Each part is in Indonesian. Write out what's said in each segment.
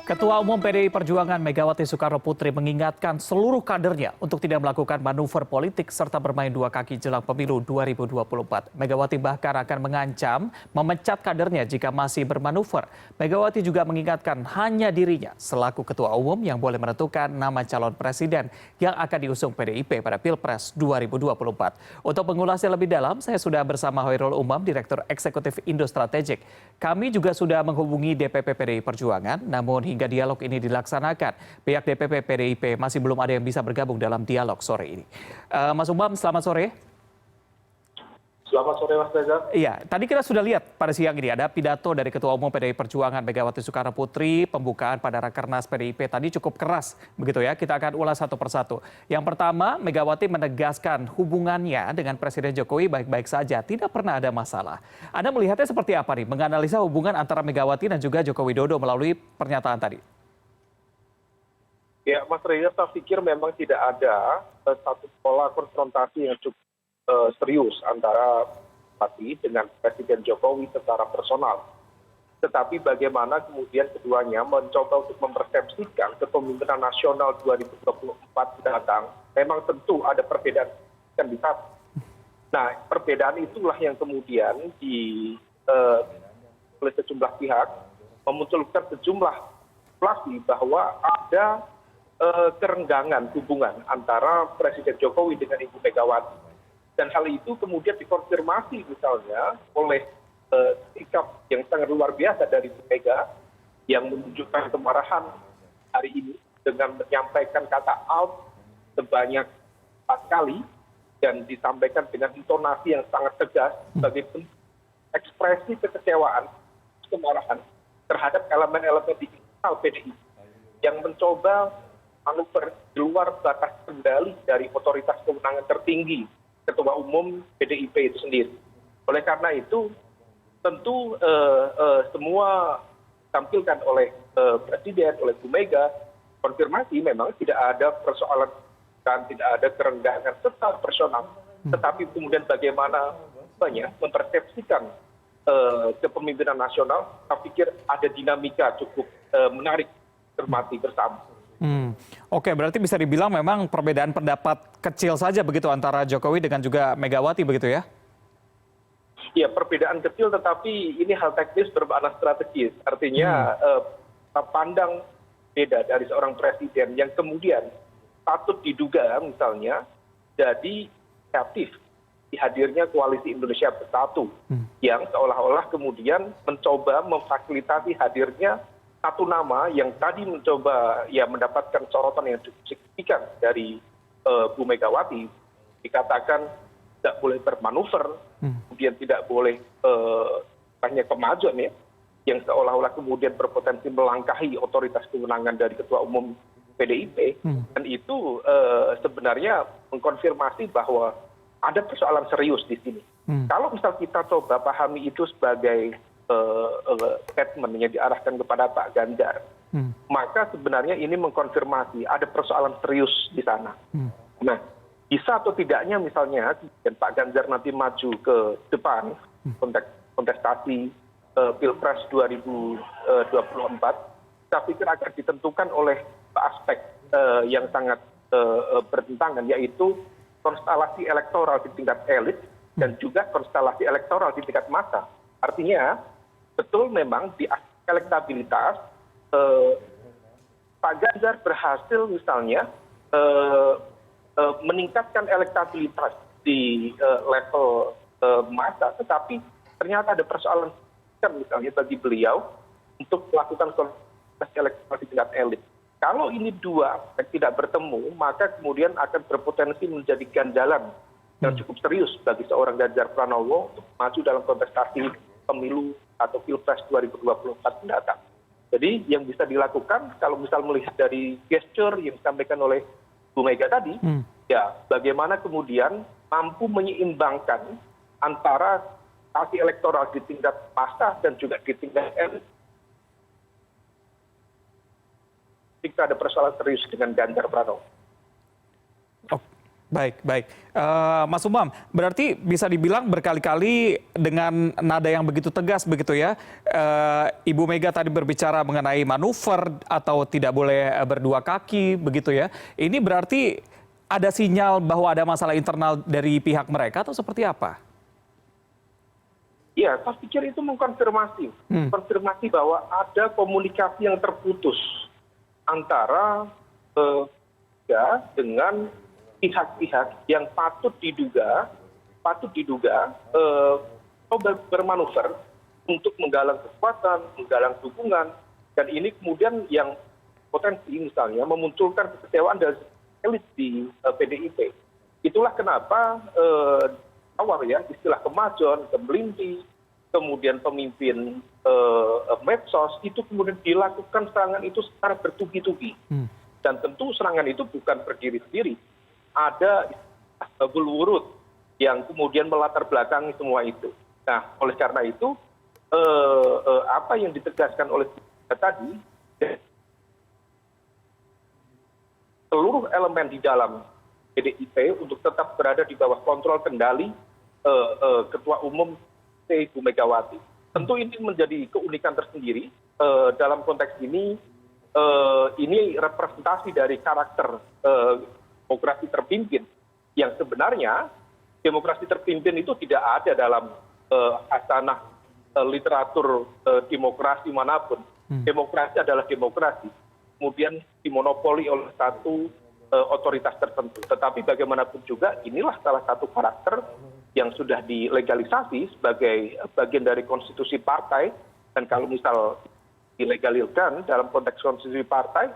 Ketua Umum PDI Perjuangan Megawati Soekarno-Putri mengingatkan seluruh kadernya untuk tidak melakukan manuver politik serta bermain dua kaki jelang pemilu 2024. Megawati bahkan akan mengancam memecat kadernya jika masih bermanuver. Megawati juga mengingatkan hanya dirinya selaku Ketua Umum yang boleh menentukan nama calon presiden yang akan diusung PDIP pada Pilpres 2024. Untuk mengulasnya lebih dalam, saya sudah bersama Hoirul Umam, Direktur Eksekutif Indo Strategik. Kami juga sudah menghubungi DPP PDI Perjuangan, namun hingga dialog ini dilaksanakan, pihak DPP PDIP masih belum ada yang bisa bergabung dalam dialog sore ini. Mas Umam, selamat sore. Selamat sore Mas Reza. Iya, tadi kita sudah lihat pada siang ini ada pidato dari Ketua Umum PDI Perjuangan Megawati Soekarno-Putri, pembukaan pada Rakernas PDIP tadi cukup keras, begitu ya. Kita akan ulas satu persatu. Yang pertama, Megawati menegaskan hubungannya dengan Presiden Jokowi baik-baik saja, tidak pernah ada masalah. Anda melihatnya seperti apa nih, menganalisa hubungan antara Megawati dan juga Joko Widodo melalui pernyataan tadi? Ya, Mas Reza, saya pikir memang tidak ada satu pola konfrontasi yang cukup serius antara Megawati dengan Presiden Jokowi secara personal. Tetapi bagaimana kemudian keduanya mencoba untuk mempersepsikan kepemimpinan nasional 2024 datang, memang tentu ada perbedaan yang bisa. Nah, perbedaan itulah yang kemudian oleh sejumlah pihak memunculkan sejumlah spekulasi bahwa ada kerenggangan hubungan antara Presiden Jokowi dengan Ibu Megawati. Dan hal itu kemudian dikonfirmasi misalnya oleh sikap yang sangat luar biasa dari Bu Mega yang menunjukkan kemarahan hari ini dengan menyampaikan kata out sebanyak 4 kali dan disampaikan dengan intonasi yang sangat tegas sebagai ekspresi kekecewaan, kemarahan terhadap elemen-elemen di internal PDI yang mencoba manuver di luar batas kendali dari otoritas kewenangan tertinggi Ketua Umum PDIP itu sendiri. Oleh karena itu, tentu semua ditampilkan oleh Presiden, oleh Bu Mega, konfirmasi memang tidak ada persoalan dan tidak ada kerenggangan secara personal. Tetapi kemudian bagaimana banyak mempersepsikan kepemimpinan nasional, saya pikir ada dinamika cukup menarik cermati bersama. Oke, berarti bisa dibilang memang perbedaan pendapat kecil saja begitu antara Jokowi dengan juga Megawati begitu ya? Ya, perbedaan kecil tetapi ini hal teknis bermakna strategis. Artinya pandang beda dari seorang presiden yang kemudian patut diduga misalnya jadi kreatif dihadirnya koalisi Indonesia Bersatu yang seolah-olah kemudian mencoba memfasilitasi hadirnya satu nama yang tadi mencoba ya mendapatkan sorotan yang cukup signifikan dari Bu Megawati, dikatakan tidak boleh bermanuver, kemudian tidak boleh hanya kemajuan ya, yang seolah-olah kemudian berpotensi melangkahi otoritas kewenangan dari Ketua Umum PDIP, dan itu sebenarnya mengkonfirmasi bahwa ada persoalan serius di sini. Kalau misal kita coba pahami itu sebagai statement yang diarahkan kepada Pak Ganjar, maka sebenarnya ini mengkonfirmasi ada persoalan serius di sana. Nah, bisa atau tidaknya misalnya Pak Ganjar nanti maju ke depan kontestasi Pilpres 2024, saya pikir akan ditentukan oleh aspek yang sangat bertentangan, yaitu konstelasi elektoral di tingkat elit dan juga konstelasi elektoral di tingkat massa. Artinya betul memang di aspek elektabilitas Pak Ganjar berhasil misalnya meningkatkan elektabilitas di level massa, tetapi ternyata ada persoalan misalnya bagi beliau untuk melakukan kontestasi elektoral di tingkat elit. Kalau ini dua aspek tidak bertemu, maka kemudian akan berpotensi menjadi ganjalan yang cukup serius bagi seorang Ganjar Pranowo untuk maju dalam kontestasi pemilu atau Pilpres 2024 mendatang. Jadi yang bisa dilakukan kalau misal melihat dari gesture yang disampaikan oleh Bu Mega tadi, ya bagaimana kemudian mampu menyeimbangkan antara hasil elektoral di tingkat massa dan juga di tingkat elit. Jika ada persoalan serius dengan Ganjar Pranowo. Baik, baik. Mas Umam, berarti bisa dibilang berkali-kali dengan nada yang begitu tegas begitu ya, Ibu Mega tadi berbicara mengenai manuver atau tidak boleh berdua kaki begitu ya. Ini berarti ada sinyal bahwa ada masalah internal dari pihak mereka atau seperti apa? Ya, saya pikir itu mengkonfirmasi. Konfirmasi bahwa ada komunikasi yang terputus antara ya, dengan pihak-pihak yang patut diduga bermanuver untuk menggalang kekuatan, menggalang dukungan, dan ini kemudian yang potensi misalnya memunculkan kekecewaan dari elit di PDIP. Itulah kenapa awal ya istilah kemajon, kemelinti, kemudian pemimpin medsos itu kemudian dilakukan serangan itu secara bertubi-tubi. Dan tentu serangan itu bukan berdiri sendiri. Ada bulurut yang kemudian melatar belakangi semua itu. Nah, oleh karena itu, apa yang ditegaskan oleh tadi, seluruh elemen di dalam PDIP untuk tetap berada di bawah kontrol kendali Ketua Umum Ibu Megawati. Tentu ini menjadi keunikan tersendiri dalam konteks ini representasi dari karakter demokrasi terpimpin yang sebenarnya demokrasi terpimpin itu tidak ada dalam hasanah literatur demokrasi manapun. Demokrasi adalah demokrasi, kemudian dimonopoli oleh satu otoritas tertentu. Tetapi bagaimanapun juga inilah salah satu karakter yang sudah dilegalisasi sebagai bagian dari konstitusi partai, dan kalau misal dilegalkan dalam konteks konstitusi partai,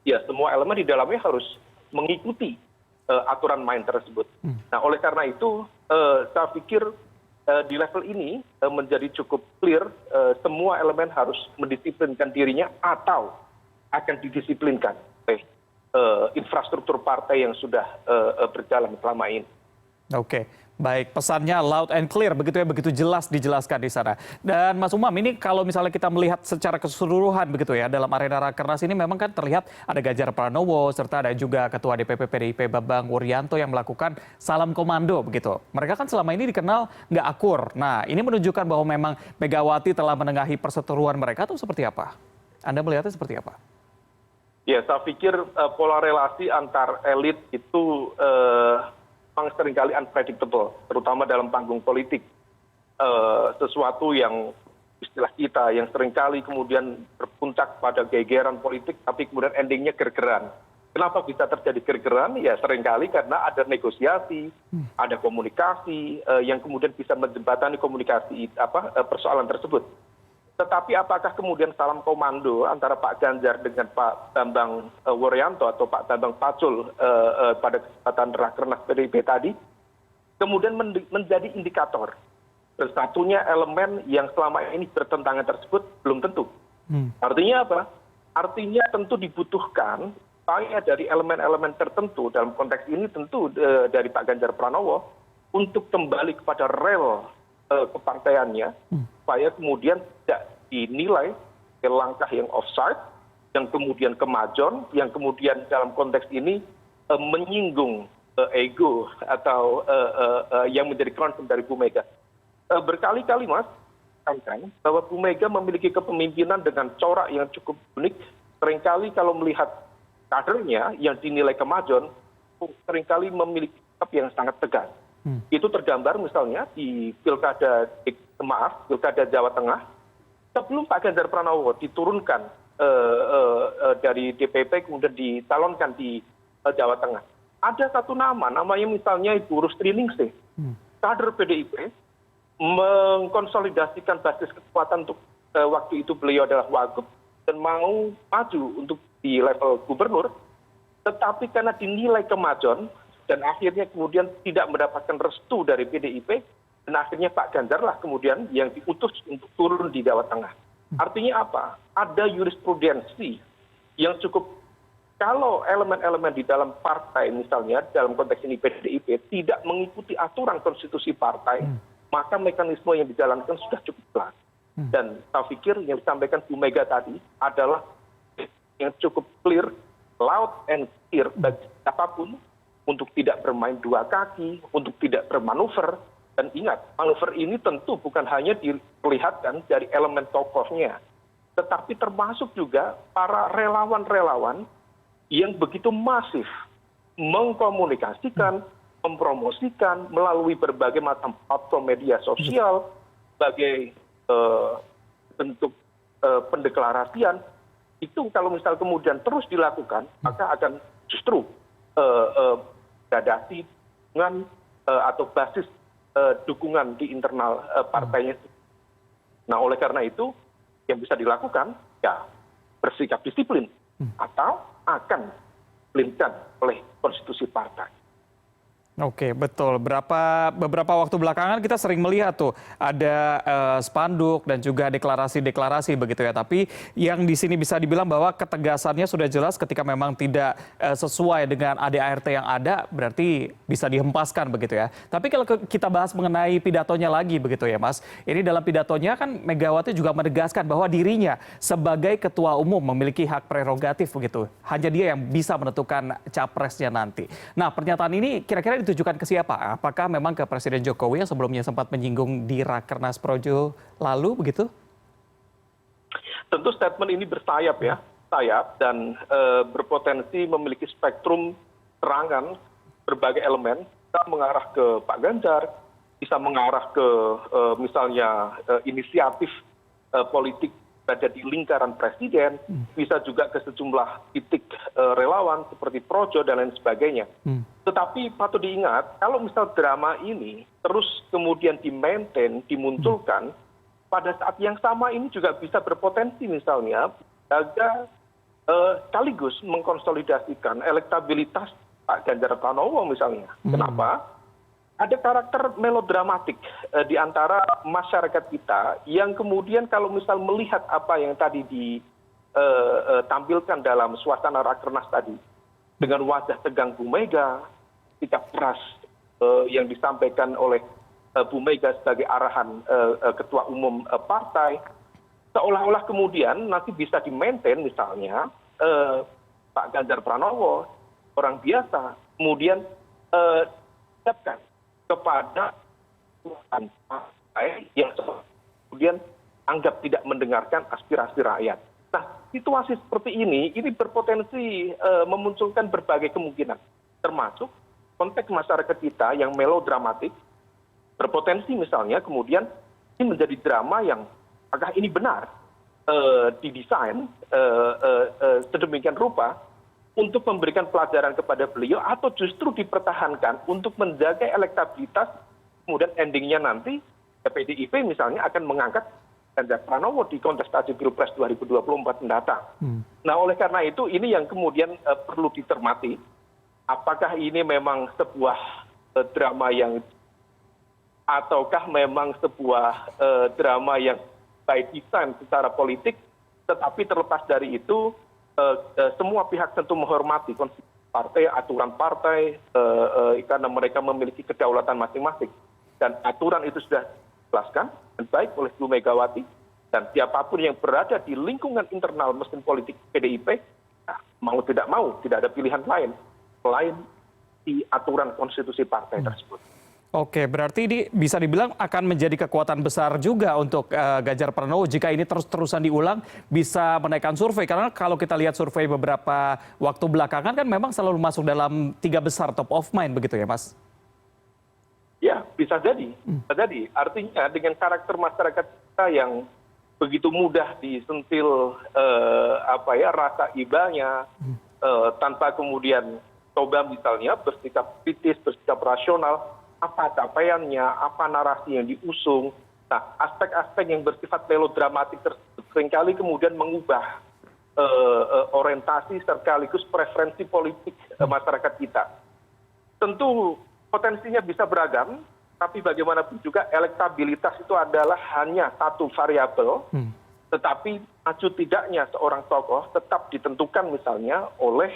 ya semua elemen di dalamnya harus mengikuti aturan main tersebut. Nah, oleh karena itu, saya pikir di level ini menjadi cukup clear, semua elemen harus mendisiplinkan dirinya atau akan didisiplinkan oleh infrastruktur partai yang sudah berjalan selama ini. Oke, baik. Pesannya loud and clear, begitu ya, begitu jelas dijelaskan di sana. Dan Mas Umam, ini kalau misalnya kita melihat secara keseluruhan begitu ya, dalam arena Rakernas ini memang kan terlihat ada Ganjar Pranowo, serta ada juga Ketua DPP PDIP Bambang Wuryanto yang melakukan salam komando begitu. Mereka kan selama ini dikenal nggak akur. Nah, ini menunjukkan bahwa memang Megawati telah menengahi perseteruan mereka atau seperti apa? Anda melihatnya seperti apa? Ya, saya pikir pola relasi antar elit itu memang seringkali unpredictable, terutama dalam panggung politik. Sesuatu yang istilah kita yang seringkali kemudian berpuncak pada gegeran politik, tapi kemudian endingnya gergeran. Kenapa bisa terjadi gergeran? Ya seringkali karena ada negosiasi, ada komunikasi yang kemudian bisa menjembatani komunikasi persoalan tersebut. Tetapi apakah kemudian salam komando antara Pak Ganjar dengan Pak Bambang Wuryanto atau Pak Bambang Pacul pada kesempatan Rakernas PDIP tadi kemudian menjadi indikator bersatunya elemen yang selama ini bertentangan tersebut? Belum tentu. Artinya apa? Artinya tentu dibutuhkan upaya dari elemen-elemen tertentu, dalam konteks ini tentu dari Pak Ganjar Pranowo, untuk kembali kepada rel kepartaiannya, supaya kemudian tidak dinilai langkah yang offside, yang kemudian kemajon, yang kemudian dalam konteks ini menyinggung ego atau yang menjadi concern dari Bu Mega. Berkali-kali Mas, kan bahwa Bu Mega memiliki kepemimpinan dengan corak yang cukup unik. Seringkali kalau melihat kadernya yang dinilai kemajon, seringkali memiliki sikap yang sangat tegas. Itu tergambar misalnya di pilkada Jawa Tengah, sebelum Pak Ganjar Pranowo diturunkan dari DPP kemudian dicalonkan di Jawa Tengah. Ada satu namanya misalnya Ibu Rustri Ningsih, kader PDIP, mengkonsolidasikan basis kekuatan untuk waktu itu beliau adalah wagub dan mau maju untuk di level gubernur, tetapi karena dinilai kemajon dan akhirnya kemudian tidak mendapatkan restu dari PDIP, dan akhirnya Pak Ganjar lah kemudian yang diutus untuk turun di Jawa Tengah. Artinya apa? Ada jurisprudensi yang cukup, kalau elemen-elemen di dalam partai misalnya, dalam konteks ini PDIP, tidak mengikuti aturan konstitusi partai, maka mekanisme yang dijalankan sudah cukup jelas. Dan saya pikir yang disampaikan Bu Mega tadi adalah yang cukup clear, loud and clear bagi siapapun, untuk tidak bermain dua kaki, untuk tidak bermanuver. Dan ingat, manuver ini tentu bukan hanya diperlihatkan dari elemen tokohnya, tetapi termasuk juga para relawan-relawan yang begitu masif mengkomunikasikan, mempromosikan melalui berbagai macam platform media sosial sebagai bentuk pendeklarasian. Itu kalau misal kemudian terus dilakukan, maka akan justru dadasi dengan atau basis dukungan di internal partainya. Nah, oleh karena itu yang bisa dilakukan ya bersikap disiplin atau akan dipilihkan oleh konstitusi partai. Oke, betul. Beberapa waktu belakangan kita sering melihat tuh ada spanduk dan juga deklarasi-deklarasi begitu ya. Tapi yang di sini bisa dibilang bahwa ketegasannya sudah jelas ketika memang tidak sesuai dengan ADART yang ada, berarti bisa dihempaskan begitu ya. Tapi kalau kita bahas mengenai pidatonya lagi begitu ya, Mas. Ini dalam pidatonya kan Megawati juga menegaskan bahwa dirinya sebagai ketua umum memiliki hak prerogatif begitu. Hanya dia yang bisa menentukan capresnya nanti. Nah, pernyataan ini kira-kira ditujukan ke siapa? Apakah memang ke Presiden Jokowi yang sebelumnya sempat menyinggung di Rakernas Projo lalu begitu? Tentu statement ini bersayap ya, sayap dan berpotensi memiliki spektrum serangan berbagai elemen, bisa mengarah ke Pak Ganjar, bisa mengarah ke misalnya inisiatif politik berada di lingkaran presiden, bisa juga ke sejumlah titik relawan seperti Projo dan lain sebagainya. Tetapi patut diingat, kalau misal drama ini terus kemudian di-maintain, dimunculkan, pada saat yang sama ini juga bisa berpotensi misalnya jaga sekaligus mengkonsolidasikan elektabilitas Pak Ganjar Pranowo misalnya. Kenapa? Ada karakter melodramatik di antara masyarakat kita yang kemudian kalau misal melihat apa yang tadi ditampilkan dalam suasana Rakernas tadi, dengan wajah tegang Bu Mega, sikap keras yang disampaikan oleh Bu Mega sebagai arahan ketua umum partai, seolah-olah kemudian nanti bisa di-maintain misalnya Pak Ganjar Pranowo, orang biasa, kemudian dihadapkan kepada partai yang kemudian anggap tidak mendengarkan aspirasi rakyat. Nah, situasi seperti ini berpotensi memunculkan berbagai kemungkinan, termasuk konteks masyarakat kita yang melodramatik, berpotensi misalnya kemudian ini menjadi drama yang apakah ini benar didesain sedemikian rupa untuk memberikan pelajaran kepada beliau atau justru dipertahankan untuk menjaga elektabilitas, kemudian endingnya nanti PDIP misalnya akan mengangkat Ganjar Pranowo di kontestasi Pilpres 2024 mendatang. Nah, oleh karena itu ini yang kemudian perlu dicermati, apakah ini memang sebuah drama yang ataukah memang sebuah drama yang by design secara politik, tetapi terlepas dari itu semua pihak tentu menghormati konstitusi partai, aturan partai, karena mereka memiliki kedaulatan masing-masing. Dan aturan itu sudah dijelaskan dan baik oleh Bu Megawati, dan siapapun yang berada di lingkungan internal mesin politik PDIP, mau tidak mau, tidak ada pilihan lain selain di aturan konstitusi partai tersebut. Oke, berarti ini bisa dibilang akan menjadi kekuatan besar juga untuk Ganjar Pranowo jika ini terus-terusan diulang bisa menaikkan survei. Karena kalau kita lihat survei beberapa waktu belakangan kan memang selalu masuk dalam 3 besar top of mind begitu ya, Mas? Ya, bisa jadi. Bisa jadi. Artinya dengan karakter masyarakat kita yang begitu mudah disentil rasa ibanya, tanpa kemudian coba misalnya bersikap kritis, bersikap rasional, apa capaiannya, apa narasi yang diusung. Nah, aspek-aspek yang bersifat melodramatik tersebut seringkali kemudian mengubah orientasi sekaligus preferensi politik masyarakat kita. Tentu potensinya bisa beragam, tapi bagaimanapun juga elektabilitas itu adalah hanya satu variabel, tetapi maju tidaknya seorang tokoh tetap ditentukan misalnya oleh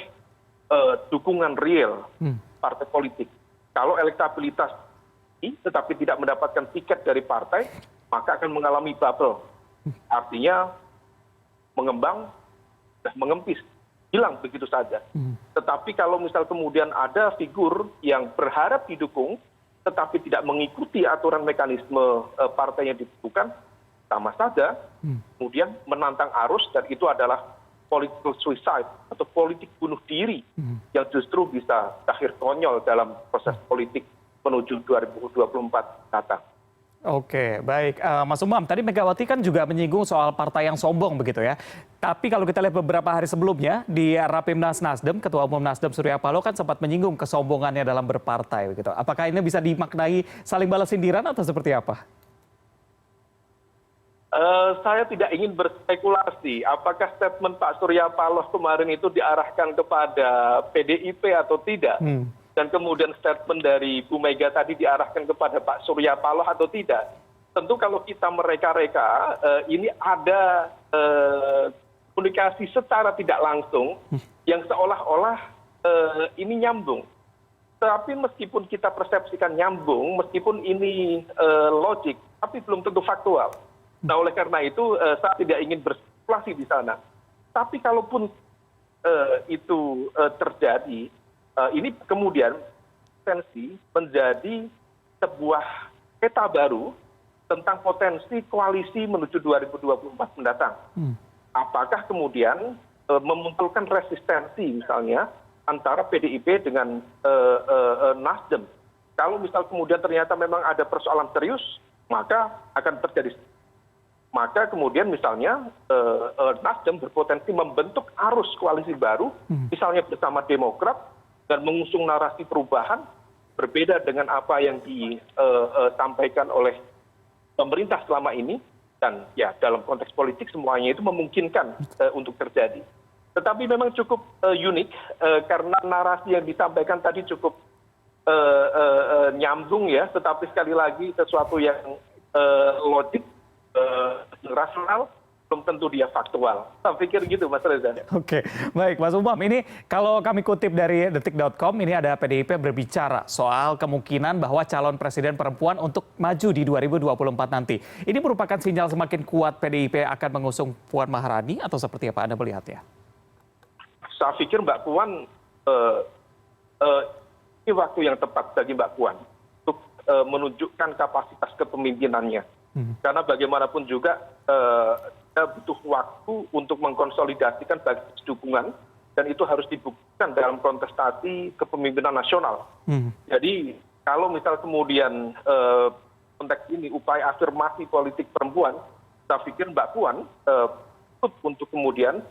dukungan real partai politik. Kalau elektabilitas ini tetapi tidak mendapatkan tiket dari partai, maka akan mengalami bubble. Artinya mengembang dan mengempis hilang begitu saja. Tetapi kalau misal kemudian ada figur yang berharap didukung, tetapi tidak mengikuti aturan mekanisme partai yang dibutuhkan, sama saja kemudian menantang arus, dan itu adalah political suicide atau politik bunuh diri yang justru bisa berakhir konyol dalam proses politik menuju 2024 datang. Oke, baik. Mas Umam, tadi Megawati kan juga menyinggung soal partai yang sombong begitu ya. Tapi kalau kita lihat beberapa hari sebelumnya di Rapimnas Nasdem, Ketua Umum Nasdem Surya Paloh kan sempat menyinggung kesombongannya dalam berpartai begitu. Apakah ini bisa dimaknai saling balas sindiran atau seperti apa? Saya tidak ingin berspekulasi apakah statement Pak Surya Paloh kemarin itu diarahkan kepada PDIP atau tidak. Dan kemudian statement dari Bu Mega tadi diarahkan kepada Pak Surya Paloh atau tidak. Tentu kalau kita mereka-reka, ini ada komunikasi secara tidak langsung yang seolah-olah ini nyambung. Tapi meskipun kita persepsikan nyambung, meskipun ini logik, tapi belum tentu faktual. Nah, oleh karena itu saya tidak ingin berspekulasi di sana. Tapi kalaupun itu terjadi, ini kemudian potensi menjadi sebuah peta baru tentang potensi koalisi menuju 2024 mendatang. Apakah kemudian memunculkan resistensi misalnya antara PDIP dengan Nasdem? Kalau misal kemudian ternyata memang ada persoalan serius, maka akan terjadi. Maka kemudian misalnya Nasdem berpotensi membentuk arus koalisi baru, misalnya bersama Demokrat, dan mengusung narasi perubahan berbeda dengan apa yang disampaikan oleh pemerintah selama ini. Dan ya dalam konteks politik semuanya itu memungkinkan untuk terjadi. Tetapi memang cukup unik karena narasi yang disampaikan tadi cukup nyambung ya, tetapi sekali lagi sesuatu yang logik, rasional, belum tentu dia faktual. Saya pikir gitu Mas Reza. Oke, baik Mas Umam. Ini kalau kami kutip dari detik.com, ini ada PDIP berbicara soal kemungkinan bahwa calon presiden perempuan untuk maju di 2024 nanti. Ini merupakan sinyal semakin kuat PDIP akan mengusung Puan Maharani atau seperti apa Anda melihatnya? Saya pikir Mbak Puan, ini waktu yang tepat bagi Mbak Puan untuk menunjukkan kapasitas kepemimpinannya. Karena bagaimanapun juga kita butuh waktu untuk mengkonsolidasikan basis dukungan, dan itu harus dibuktikan dalam kontestasi kepemimpinan nasional. Jadi kalau misal kemudian konteks ini upaya afirmasi politik perempuan, saya pikir Mbak Puan untuk kemudian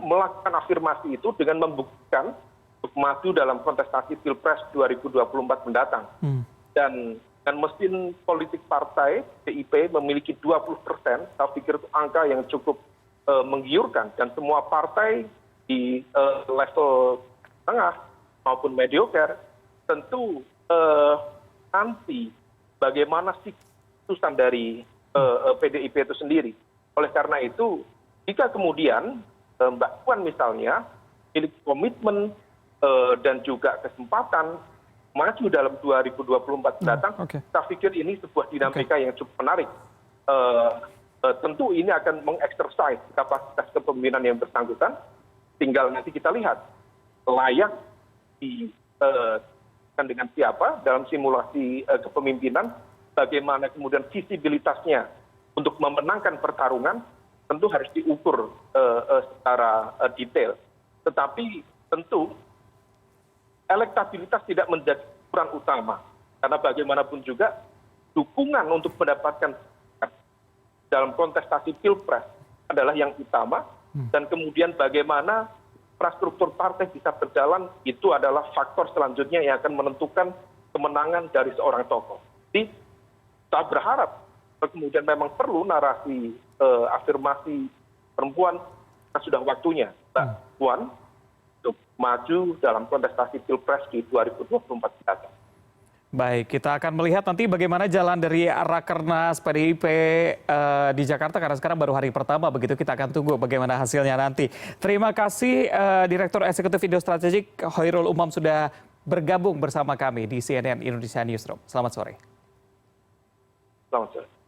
melakukan afirmasi itu dengan membuktikan untuk maju dalam kontestasi Pilpres 2024 mendatang. Dan mesin politik partai PDIP memiliki 20%, saya pikir itu angka yang cukup menggiurkan, dan semua partai di level tengah maupun mediocre tentu nanti bagaimana sih keputusan dari PDIP itu sendiri. Oleh karena itu, jika kemudian Mbak Puan misalnya memiliki komitmen dan juga kesempatan maju dalam 2024 mendatang, saya pikir ini sebuah dinamika yang cukup menarik. Tentu ini akan mengeksersis kapasitas kepemimpinan yang bersangkutan. Tinggal nanti kita lihat layak dengan siapa dalam simulasi kepemimpinan, bagaimana kemudian visibilitasnya untuk memenangkan pertarungan, tentu harus diukur secara detail. Tetapi tentu elektabilitas tidak menjadi ukuran utama, karena bagaimanapun juga dukungan untuk mendapatkan dalam kontestasi Pilpres adalah yang utama, dan kemudian bagaimana infrastruktur partai bisa berjalan itu adalah faktor selanjutnya yang akan menentukan kemenangan dari seorang tokoh. Jadi saya berharap kemudian memang perlu narasi afirmasi perempuan, sudah waktunya Mbak Puan untuk maju dalam kontestasi Pilpres di 2024 mendatang. Baik, kita akan melihat nanti bagaimana jalan dari Rakernas PDIP di Jakarta, karena sekarang baru hari pertama, begitu kita akan tunggu bagaimana hasilnya nanti. Terima kasih Direktur Eksekutif Indo Strategik Hoirul Umam sudah bergabung bersama kami di CNN Indonesia Newsroom. Selamat sore. Selamat sore.